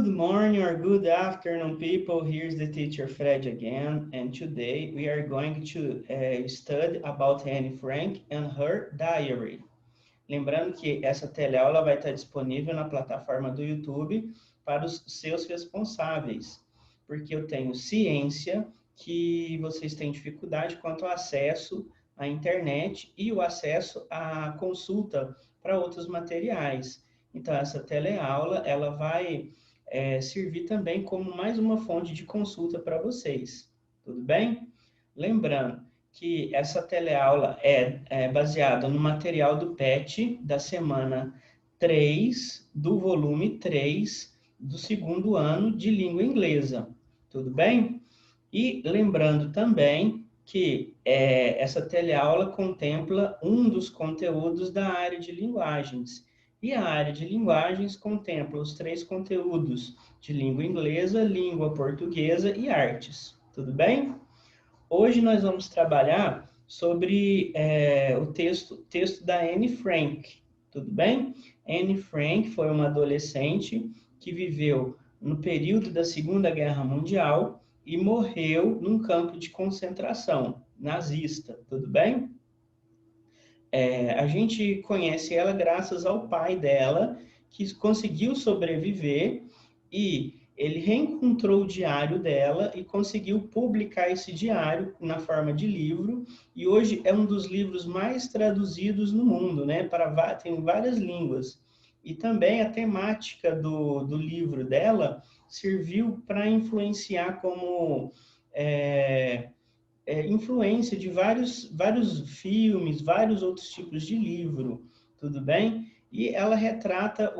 morning or good afternoon, people. Here's the teacher Fred again, and today we are going to study about Anne Frank and her diary. Lembrando que essa teleaula vai estar disponível na plataforma do YouTube para os seus responsáveis, porque eu tenho ciência que vocês têm dificuldade quanto ao acesso à internet e o acesso à consulta para outros materiais. Então, essa teleaula, ela vai servir também como mais uma fonte de consulta para vocês. Tudo bem? Lembrando que essa teleaula é baseada no material do PET da semana 3, do volume 3, do segundo ano de língua inglesa. Tudo bem? E lembrando também que essa teleaula contempla um dos conteúdos da área de linguagens. E a área de linguagens contempla os 3 conteúdos de língua inglesa, língua portuguesa e artes. Tudo bem? Hoje nós vamos trabalhar sobre o texto da Anne Frank. Tudo bem? Anne Frank foi uma adolescente que viveu no período da Segunda Guerra Mundial e morreu num campo de concentração nazista. Tudo bem? A gente conhece ela graças ao pai dela, que conseguiu sobreviver e ele reencontrou o diário dela e conseguiu publicar esse diário na forma de livro, e hoje é um dos livros mais traduzidos no mundo, né? Tem várias línguas. E também a temática do livro dela serviu para influenciar como influência de vários filmes, vários outros tipos de livro, tudo bem? E ela retrata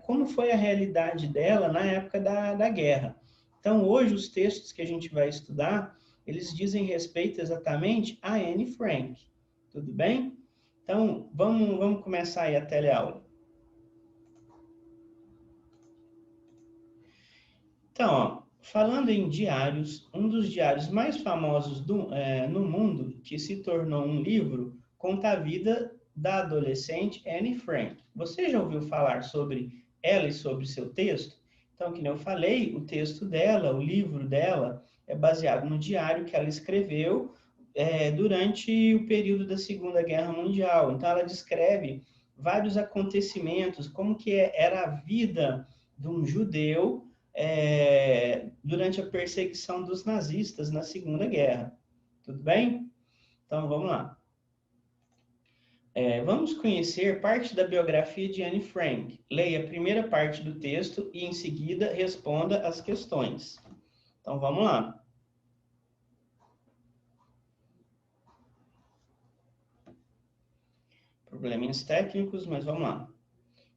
como foi a realidade dela na época da guerra. Então, hoje, os textos que a gente vai estudar, eles dizem respeito exatamente a Anne Frank, tudo bem? Então, vamos começar aí a teleaula. Então, ó, falando em diários, um dos diários mais famosos no mundo, que se tornou um livro, conta a vida da adolescente Anne Frank. Você já ouviu falar sobre ela e sobre seu texto? Então, como eu falei, o texto dela, o livro dela, é baseado no diário que ela escreveu durante o período da Segunda Guerra Mundial. Então, ela descreve vários acontecimentos, como que era a vida de um judeu durante a perseguição dos nazistas na Segunda Guerra. Tudo bem? Então, vamos lá. Vamos conhecer parte da biografia de Anne Frank. Leia a primeira parte do texto e, em seguida, responda as questões. Então, vamos lá. Probleminhas técnicos, mas vamos lá.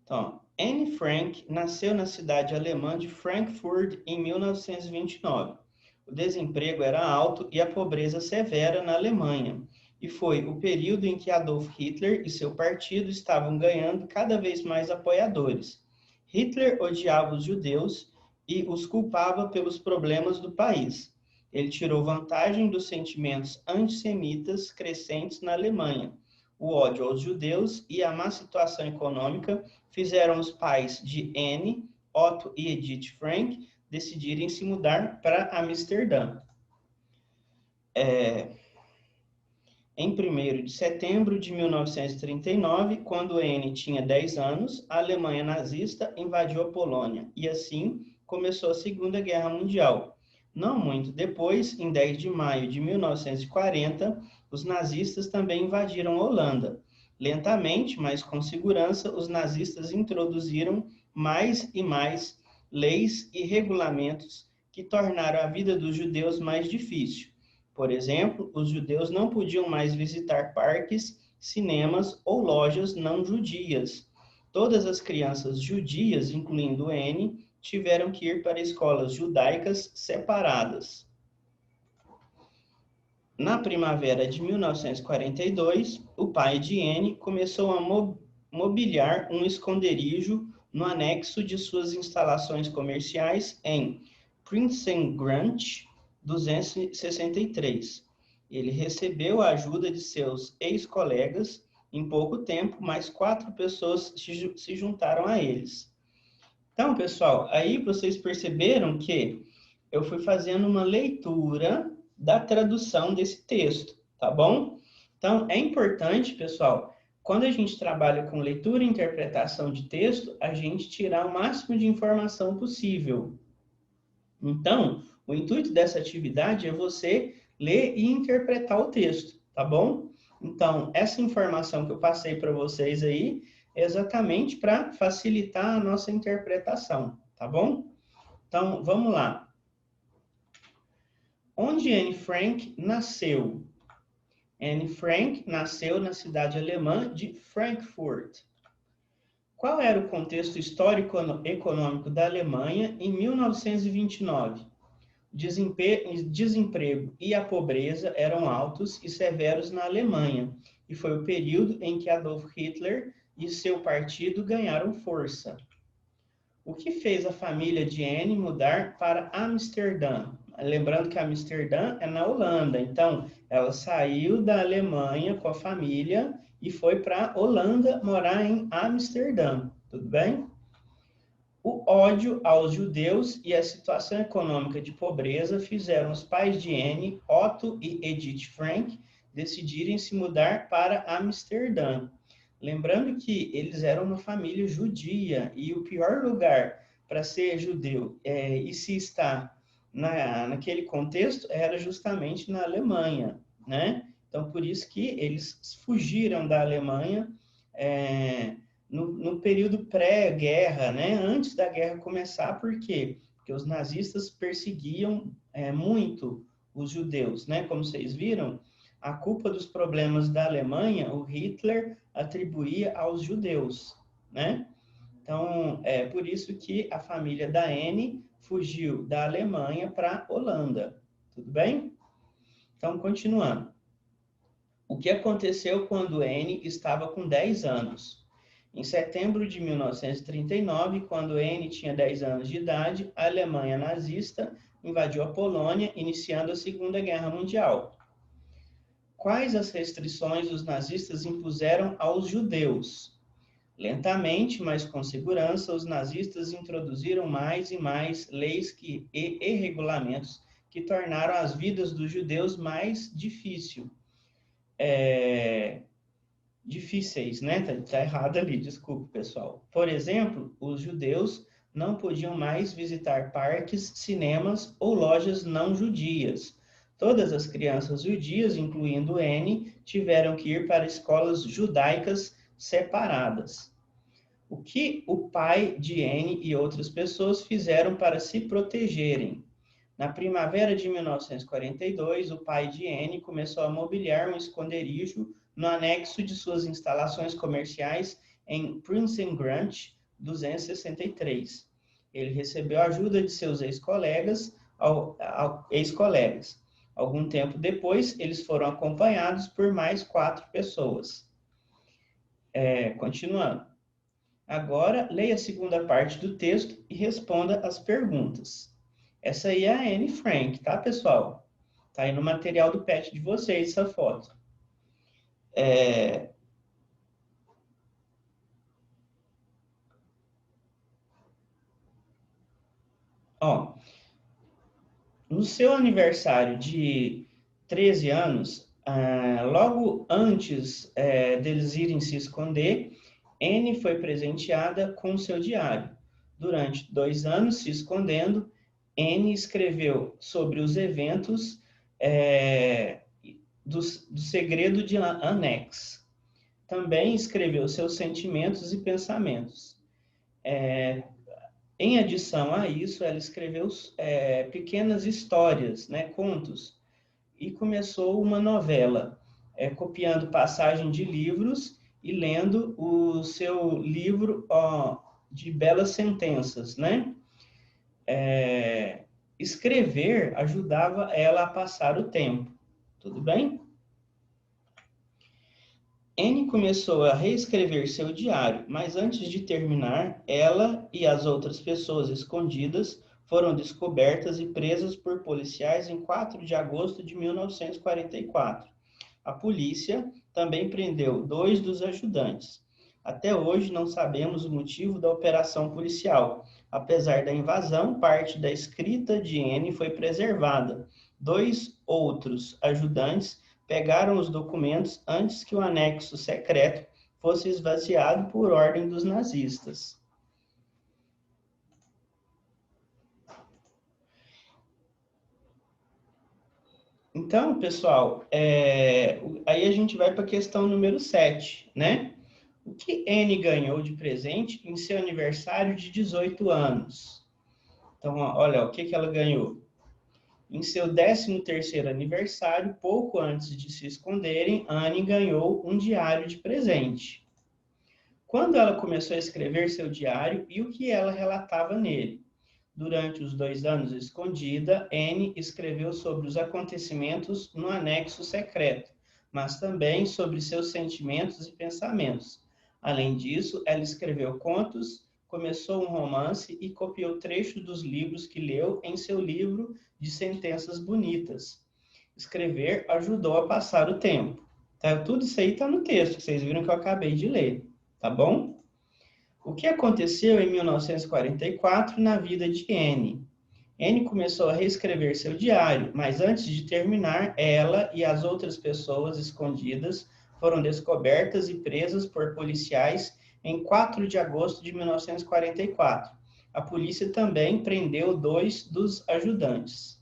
Então, Anne Frank nasceu na cidade alemã de Frankfurt em 1929. O desemprego era alto e a pobreza severa na Alemanha. E foi o período em que Adolf Hitler e seu partido estavam ganhando cada vez mais apoiadores. Hitler odiava os judeus e os culpava pelos problemas do país. Ele tirou vantagem dos sentimentos antissemitas crescentes na Alemanha. O ódio aos judeus e a má situação econômica fizeram os pais de Anne, Otto e Edith Frank decidirem se mudar para Amsterdã. Em 1º de setembro de 1939, quando Anne tinha 10 anos, a Alemanha nazista invadiu a Polônia e assim começou a Segunda Guerra Mundial. Não muito depois, em 10 de maio de 1940, os nazistas também invadiram a Holanda. Lentamente, mas com segurança, os nazistas introduziram mais e mais leis e regulamentos que tornaram a vida dos judeus mais difícil. Por exemplo, os judeus não podiam mais visitar parques, cinemas ou lojas não judias. Todas as crianças judias, incluindo Anne, tiveram que ir para escolas judaicas separadas. Na primavera de 1942, o pai de Anne começou a mobiliar um esconderijo no anexo de suas instalações comerciais em Prinsengracht 263. Ele recebeu a ajuda de seus ex-colegas. Em pouco tempo, mais 4 pessoas se juntaram a eles. Então, pessoal, aí vocês perceberam que eu fui fazendo uma leitura da tradução desse texto, tá bom? Então, é importante, pessoal, quando a gente trabalha com leitura e interpretação de texto, a gente tirar o máximo de informação possível. Então, o intuito dessa atividade é você ler e interpretar o texto, tá bom? Então, essa informação que eu passei para vocês aí é exatamente para facilitar a nossa interpretação, tá bom? Então, vamos lá. Onde Anne Frank nasceu? Anne Frank nasceu na cidade alemã de Frankfurt. Qual era o contexto histórico-econômico da Alemanha em 1929? Desemprego e a pobreza eram altos e severos na Alemanha, e foi o período em que Adolf Hitler e seu partido ganharam força. O que fez a família de Anne mudar para Amsterdã? Lembrando que Amsterdã é na Holanda, então ela saiu da Alemanha com a família e foi para a Holanda morar em Amsterdã, tudo bem? O ódio aos judeus e a situação econômica de pobreza fizeram os pais de Anne, Otto e Edith Frank, decidirem se mudar para Amsterdã. Lembrando que eles eram uma família judia e o pior lugar para ser judeu e se estar naquele contexto era justamente na Alemanha, né? Então, por isso que eles fugiram da Alemanha no período pré-guerra, né? Antes da guerra começar, por quê? Porque os nazistas perseguiam muito os judeus, né? Como vocês viram, a culpa dos problemas da Alemanha, o Hitler atribuía aos judeus, né? Então, é por isso que a família da Anne fugiu da Alemanha para a Holanda, tudo bem? Então, continuando. O que aconteceu quando Anne estava com 10 anos? Em setembro de 1939, quando Anne tinha 10 anos de idade, a Alemanha nazista invadiu a Polônia, iniciando a Segunda Guerra Mundial. Quais as restrições os nazistas impuseram aos judeus? Lentamente, mas com segurança, os nazistas introduziram mais e mais leis e regulamentos que tornaram as vidas dos judeus mais difíceis, né? Tá errado ali, desculpa, pessoal. Por exemplo, os judeus não podiam mais visitar parques, cinemas ou lojas não judias. Todas as crianças judias, incluindo Anne, tiveram que ir para escolas judaicas separadas. O que o pai de Anne e outras pessoas fizeram para se protegerem? Na primavera de 1942, o pai de Anne começou a mobiliar um esconderijo no anexo de suas instalações comerciais em Prinsengracht 263. Ele recebeu a ajuda de seus ex-colegas. Algum tempo depois, eles foram acompanhados por mais 4 pessoas. Continuando. Agora, leia a segunda parte do texto e responda as perguntas. Essa aí é a Anne Frank, tá, pessoal? Tá aí no material do PET de vocês, essa foto. Ó, no seu aniversário de 13 anos, logo antes deles irem se esconder, Anne foi presenteada com seu diário. Durante 2 anos se escondendo, Anne escreveu sobre os eventos do segredo de Annex. Também escreveu seus sentimentos e pensamentos. Em adição a isso, ela escreveu pequenas histórias, né, contos, e começou uma novela, copiando passagem de livros e lendo o seu livro de belas sentenças, né? Escrever ajudava ela a passar o tempo, tudo bem? Anne começou a reescrever seu diário, mas antes de terminar, ela e as outras pessoas escondidas foram descobertas e presas por policiais em 4 de agosto de 1944. A polícia também prendeu 2 dos ajudantes. Até hoje não sabemos o motivo da operação policial. Apesar da invasão, parte da escrita de N foi preservada. 2 outros ajudantes pegaram os documentos antes que o anexo secreto fosse esvaziado por ordem dos nazistas. Então, pessoal, aí a gente vai para a questão número 7, né? O que N ganhou de presente em seu aniversário de 18 anos? Então, olha, o que ela ganhou? Em seu 13º aniversário, pouco antes de se esconderem, Anne ganhou um diário de presente. Quando ela começou a escrever seu diário e o que ela relatava nele? Durante os 2 anos escondida, Anne escreveu sobre os acontecimentos no anexo secreto, mas também sobre seus sentimentos e pensamentos. Além disso, ela escreveu contos, começou um romance e copiou trechos dos livros que leu em seu livro de sentenças bonitas. Escrever ajudou a passar o tempo. Tá? Tudo isso aí está no texto, que vocês viram que eu acabei de ler, tá bom? O que aconteceu em 1944 na vida de Anne? Anne começou a reescrever seu diário, mas antes de terminar, ela e as outras pessoas escondidas foram descobertas e presas por policiais em 4 de agosto de 1944. A polícia também prendeu 2 dos ajudantes.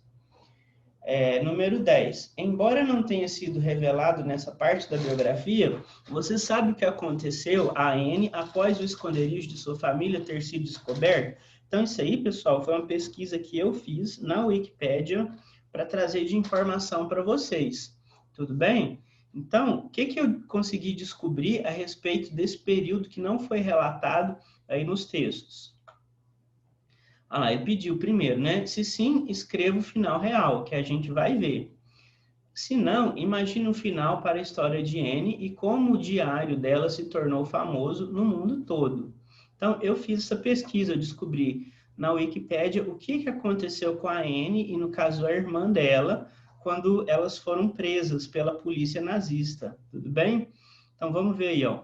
Número 10. Embora não tenha sido revelado nessa parte da biografia, você sabe o que aconteceu a Anne após o esconderijo de sua família ter sido descoberto? Então, isso aí, pessoal, foi uma pesquisa que eu fiz na Wikipédia para trazer de informação para vocês. Tudo bem? Então, o que eu consegui descobrir a respeito desse período que não foi relatado aí nos textos? Ele pediu primeiro, né? Se sim, escreva o final real, que a gente vai ver. Se não, imagine um final para a história de Anne e como o diário dela se tornou famoso no mundo todo. Então, eu fiz essa pesquisa, eu descobri na Wikipédia o que aconteceu com a Anne e, no caso, a irmã dela, quando elas foram presas pela polícia nazista. Tudo bem? Então, vamos ver aí, ó.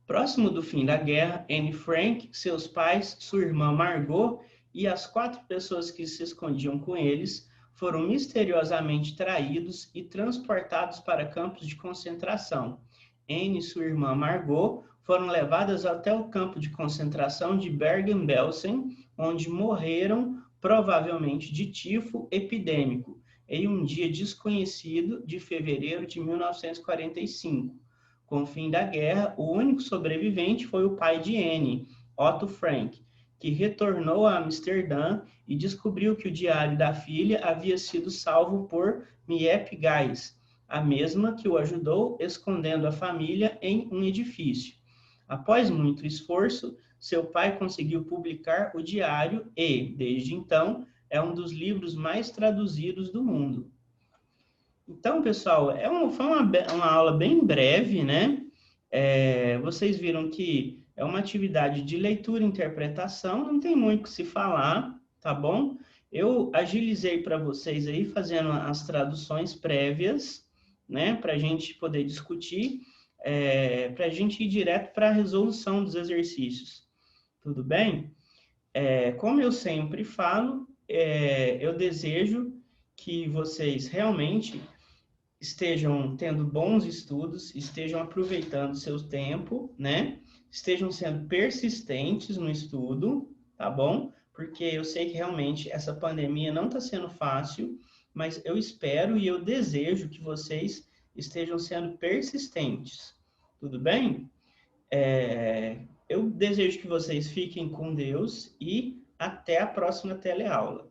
Próximo do fim da guerra, Anne Frank, seus pais, sua irmã Margot e as 4 pessoas que se escondiam com eles foram misteriosamente traídos e transportados para campos de concentração. Anne e sua irmã Margot foram levadas até o campo de concentração de Bergen-Belsen, onde morreram, provavelmente de tifo epidêmico, em um dia desconhecido de fevereiro de 1945. Com o fim da guerra, o único sobrevivente foi o pai de Anne, Otto Frank, que retornou a Amsterdã e descobriu que o diário da filha havia sido salvo por Miep Gais, a mesma que o ajudou escondendo a família em um edifício. Após muito esforço, seu pai conseguiu publicar o diário e, desde então, é um dos livros mais traduzidos do mundo. Então, pessoal, foi uma aula bem breve, né? Vocês viram que é uma atividade de leitura e interpretação, não tem muito o que se falar, tá bom? Eu agilizei para vocês aí, fazendo as traduções prévias, né? Para a gente poder discutir, para a gente ir direto para a resolução dos exercícios. Tudo bem? Como eu sempre falo, eu desejo que vocês realmente estejam tendo bons estudos, estejam aproveitando seu tempo, né? Estejam sendo persistentes no estudo, tá bom? Porque eu sei que realmente essa pandemia não está sendo fácil, mas eu espero e eu desejo que vocês estejam sendo persistentes, tudo bem? Eu desejo que vocês fiquem com Deus e até a próxima teleaula.